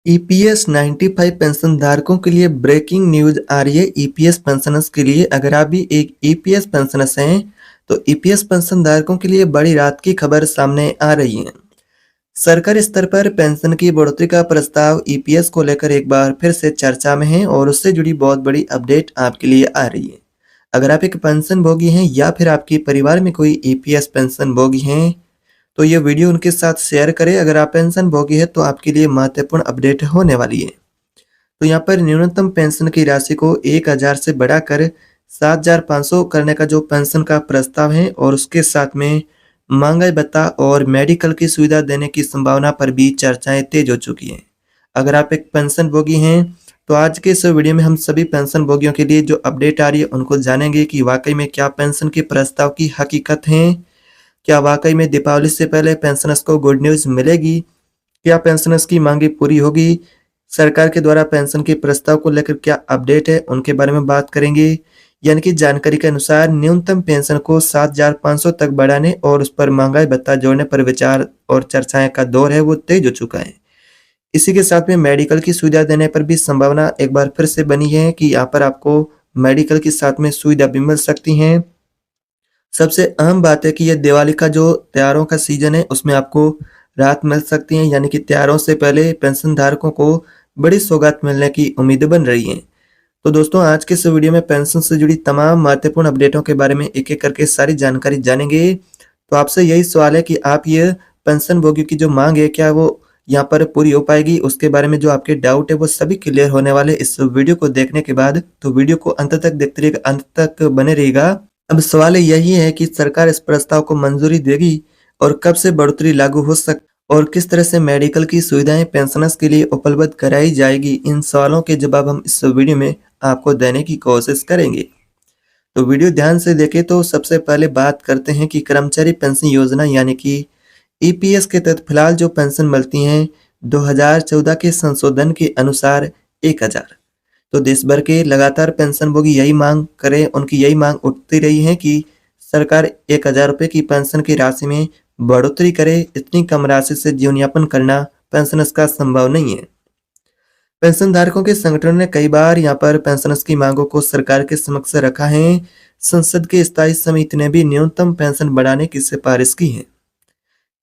EPS 95 pension धारकों के लिए ब्रेकिंग न्यूज आ रही है। ईपीएस पेंशनर्स के लिए, अगर आप भी एक ईपीएस पेंशनर्स हैं तो ईपीएस पेंशन धारकों के लिए बड़ी रात की खबर सामने आ रही है। सरकारी स्तर पर पेंशन की बढ़ोतरी का प्रस्ताव ईपीएस को लेकर एक बार फिर से चर्चा में है और उससे जुड़ी बहुत बड़ी अपडेट आपके लिए आ रही है। अगर आप एक पेंशन भोगी हैं या फिर आपके परिवार में कोई ईपीएस पेंशन भोगी हैं तो ये वीडियो उनके साथ शेयर करें। अगर आप पेंशन भोगी है तो आपके लिए महत्वपूर्ण अपडेट होने वाली है। तो यहाँ पर न्यूनतम पेंशन की राशि को 1000 से बढ़ाकर 7500 करने का जो पेंशन का प्रस्ताव है और उसके साथ में महंगाई भत्ता और मेडिकल की सुविधा देने की संभावना पर भी चर्चाएं तेज हो चुकी हैं। अगर आप एक पेंशन भोगी हैं तो आज के इस वीडियो में हम सभी पेंशन भोगियों के लिए जो अपडेट आ रही है उनको जानेंगे कि वाकई में क्या पेंशन के प्रस्ताव की हकीकत है। क्या वाकई में दीपावली से पहले पेंशनर्स को गुड न्यूज मिलेगी? क्या पेंशनर्स की मांगे पूरी होगी? सरकार के द्वारा पेंशन के प्रस्ताव को लेकर क्या अपडेट है, उनके बारे में बात करेंगे। यानी कि जानकारी के अनुसार न्यूनतम पेंशन को 7500 तक बढ़ाने और उस पर महंगाई भत्ता जोड़ने पर विचार और चर्चाएं का दौर है वो तेज हो चुका है। इसी के साथ में मेडिकल की सुविधा देने पर भी संभावना एक बार फिर से बनी है कि यहाँ पर आपको मेडिकल के साथ में सुविधा भी मिल सकती है। सबसे अहम बात है कि ये दिवाली का जो त्योहारों का सीजन है उसमें आपको राहत मिल सकती है। यानी कि त्योहारों से पहले पेंशन धारकों को बड़ी सौगात मिलने की उम्मीद बन रही है। तो दोस्तों, आज के इस वीडियो में पेंशन से जुड़ी तमाम महत्वपूर्ण अपडेटों के बारे में एक एक करके सारी जानकारी जानेंगे। तो आपसे यही सवाल है कि आप ये पेंशन भोगियों की जो मांग है क्या वो यहाँ पर पूरी हो पाएगी? उसके बारे में जो आपके डाउट है वो सभी क्लियर होने वाले इस वीडियो को देखने के बाद। तो वीडियो को अंत तक देखते रहिएगा, अंत तक बने रहिएगा। अब सवाल यही है कि सरकार इस प्रस्ताव को मंजूरी देगी और कब से बढ़ोतरी लागू हो सक और किस तरह से मेडिकल की सुविधाएं पेंशनर्स के लिए उपलब्ध कराई जाएगी। इन सवालों के जवाब हम इस वीडियो में आपको देने की कोशिश करेंगे। तो वीडियो ध्यान से देखें। तो सबसे पहले बात करते हैं कि कर्मचारी पेंशन योजना यानी कि ईपीएस के तहत फिलहाल जो पेंशन मिलती हैं 2014 के संशोधन के अनुसार 1000। तो देश भर के लगातार पेंशन भोगी यही मांग करें, उनकी यही मांग उठती रही है कि सरकार 1000 रुपये की पेंशन की राशि में बढ़ोतरी करे। इतनी कम राशि से जीवन यापन करना पेंशनर्स का संभव नहीं है। पेंशन धारकों के संगठनों ने कई बार यहाँ पर पेंशनर्स की मांगों को सरकार के समक्ष रखा है। संसद की स्थायी समिति ने भी न्यूनतम पेंशन बढ़ाने की सिफारिश की है।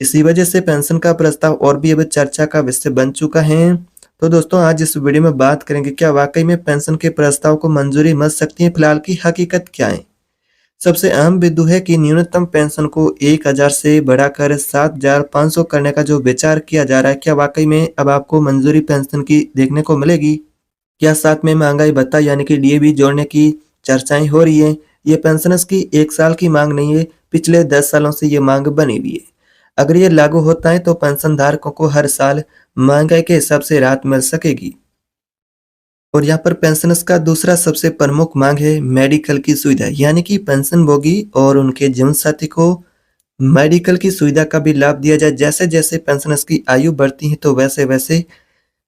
इसी वजह से पेंशन का प्रस्ताव और भी अब चर्चा का विषय बन चुका है। तो दोस्तों, आज इस वीडियो में बात करेंगे क्या वाकई में पेंशन के प्रस्ताव को मंजूरी मिल सकती है, फिलहाल की हकीकत क्या है। सबसे अहम बिंदु है कि न्यूनतम पेंशन को 1000 से बढ़ाकर 7500 करने का जो विचार किया जा रहा है, क्या वाकई में अब आपको मंजूरी पेंशन की देखने को मिलेगी? क्या साथ में महंगाई भत्ता यानी कि डीए भी जोड़ने की चर्चाएं हो रही है? ये पेंशनर्स की 1 साल की मांग नहीं है, पिछले 10 सालों से ये मांग बनी हुई है। अगर ये लागू होता है तो पेंशन धारकों को हर साल महंगाई के हिसाब से राहत मिल सकेगी। और यहाँ पर पेंशनर्स का दूसरा सबसे प्रमुख मांग है मेडिकल की सुविधा, यानी कि पेंशन भोगी और उनके जीवन साथी को मेडिकल की सुविधा का भी लाभ दिया जाए। जैसे जैसे पेंशनर्स की आयु बढ़ती है तो वैसे वैसे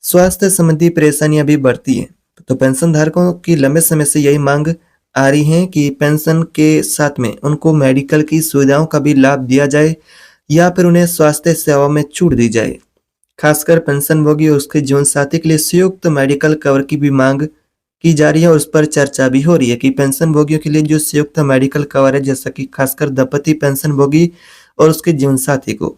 स्वास्थ्य संबंधी परेशानियां भी बढ़ती हैं। तो पेंशन धारकों की लंबे समय से यही मांग आ रही है कि पेंशन के साथ में उनको मेडिकल की सुविधाओं का भी लाभ दिया जाए या फिर उन्हें स्वास्थ्य सेवा में छूट दी जाए। खासकर पेंशन भोगी और उसके जीवन साथी के लिए संयुक्त मेडिकल कवर की भी मांग की जा रही है और उस पर चर्चा भी हो रही है कि पेंशन भोगियों के लिए जो संयुक्त मेडिकल कवर है, जैसा कि खासकर दंपति पेंशन भोगी और उसके जीवन साथी को,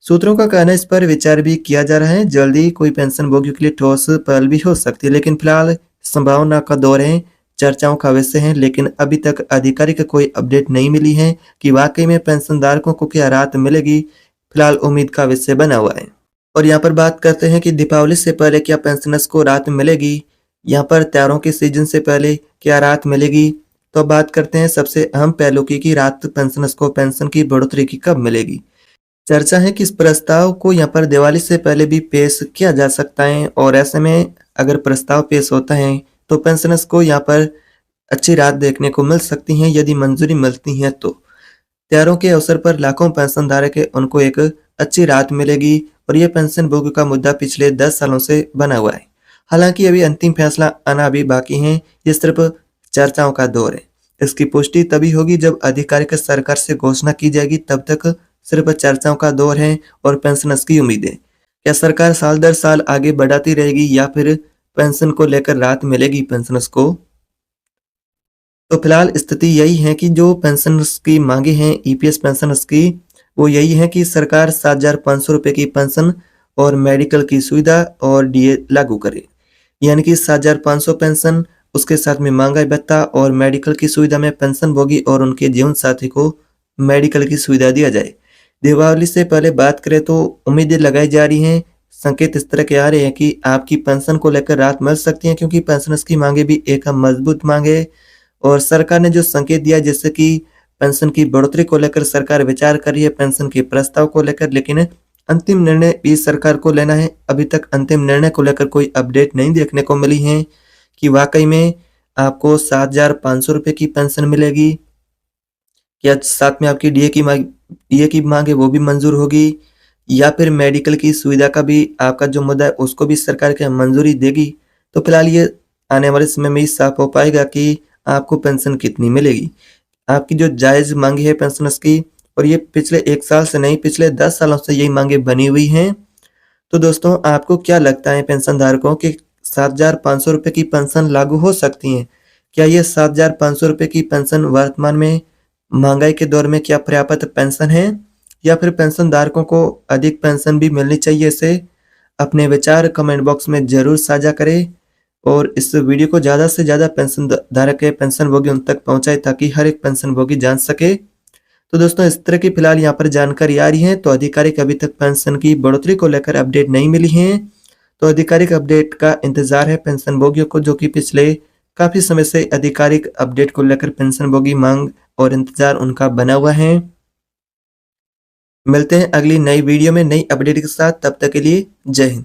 सूत्रों का कहना इस पर विचार भी किया जा रहा है। जल्दी कोई पेंशन भोगियों के लिए ठोस पहल भी हो सकती है, लेकिन फिलहाल संभावना का दौर है, चर्चाओं का विषय है। लेकिन अभी तक आधिकारिक कोई अपडेट नहीं मिली है कि वाकई में पेंशन धारकों को क्या राहत मिलेगी। फिलहाल उम्मीद का विषय बना हुआ है। और यहाँ पर बात करते हैं कि दीपावली से पहले क्या पेंशनर्स को राहत मिलेगी, यहाँ पर त्योहारों के सीजन से पहले क्या राहत मिलेगी। तो बात करते हैं सबसे अहम पहलू की राहत पेंशनर्स को पेंशन की बढ़ोतरी की कब मिलेगी। चर्चा है कि इस प्रस्ताव को यहाँ पर दिवाली से पहले भी पेश किया जा सकता है और ऐसे में अगर प्रस्ताव पेश होता है तो पेंशनर्स को यहाँ पर अच्छी राहत देखने को मिल सकती है यदि मंजूरी मिलती है तो। त्योहारों के अवसर पर लाखों पेंशन धारक है उनको एक अच्छी राहत मिलेगी और ये पेंशन भोगी का मुद्दा पिछले 10 सालों से बना हुआ है। हालांकि अभी अंतिम फैसला आना भी बाकी है, ये सिर्फ चर्चाओं का दौर है। इसकी पुष्टि तभी होगी जब आधिकारिक सरकार से घोषणा की जाएगी, तब तक सिर्फ चर्चाओं का दौर है और पेंशनर्स की उम्मीदें। क्या सरकार साल दर साल आगे बढ़ाती रहेगी या फिर पेंशन को लेकर राहत मिलेगी पेंशनर्स को? तो फिलहाल स्थिति यही है कि जो पेंशनर्स की मांगे हैं ईपीएस पेंशनर्स की, वो यही है कि सरकार 7,500 रुपए की पेंशन और मेडिकल की सुविधा और डीए लागू करे। यानी कि 7,500 पेंशन, उसके साथ में महंगाई भत्ता और मेडिकल की सुविधा में पेंशनभोगी और उनके जीवन साथी को मेडिकल की सुविधा दिया जाए। दीपावली से पहले बात करें तो उम्मीदें लगाई जा रही हैं, संकेत इस तरह के आ रहे हैं कि आपकी पेंशन को लेकर राहत मिल सकती है, क्योंकि पेंशनर्स की मांगे भी एक मजबूत मांग है और सरकार ने जो संकेत दिया जैसे कि पेंशन की बढ़ोतरी को लेकर सरकार विचार कर रही है, पेंशन के प्रस्ताव को लेकर, लेकिन अंतिम निर्णय भी सरकार को लेना है। अभी तक अंतिम निर्णय को लेकर कोई अपडेट नहीं देखने को मिली है कि वाकई में आपको 7,500 रुपए की पेंशन मिलेगी या साथ में आपकी डीए की मांग है वो भी मंजूर होगी या फिर मेडिकल की सुविधा का भी आपका जो मुद्दा है उसको भी सरकार क्या मंजूरी देगी। तो फिलहाल ये आने वाले समय में ही साफ हो पाएगा कि आपको पेंशन कितनी मिलेगी। आपकी जो जायज़ मांगे है पेंशनर्स की, और ये पिछले 1 साल से नहीं, पिछले 10 सालों से यही मांगे बनी हुई हैं। तो दोस्तों आपको क्या लगता है पेंशन धारकों की 7,500 रुपए की पेंशन लागू हो सकती है? क्या ये 7,500 रुपए की पेंशन वर्तमान में महंगाई के दौर में क्या पर्याप्त पेंशन है या फिर पेंशन धारकों को अधिक पेंशन भी मिलनी चाहिए? इसे अपने विचार कमेंट बॉक्स में ज़रूर साझा करें और इस वीडियो को ज़्यादा से ज़्यादा पेंशन धारक है पेंशनभोगी उन तक पहुँचाएँ ताकि हर एक पेंशनभोगी जान सके। तो दोस्तों इस तरह की फिलहाल यहाँ पर जानकारी आ रही है। तो आधिकारिक अभी तक पेंशन की बढ़ोतरी को लेकर अपडेट नहीं मिली है। तो आधिकारिक अपडेट का इंतजार है पेंशनभोगियों को, जो कि पिछले काफी समय से आधिकारिक अपडेट को लेकर पेंशनभोगी मांग और इंतजार उनका बना हुआ है। मिलते हैं अगली नई वीडियो में नई अपडेट के साथ, तब तक के लिए जय हिंद।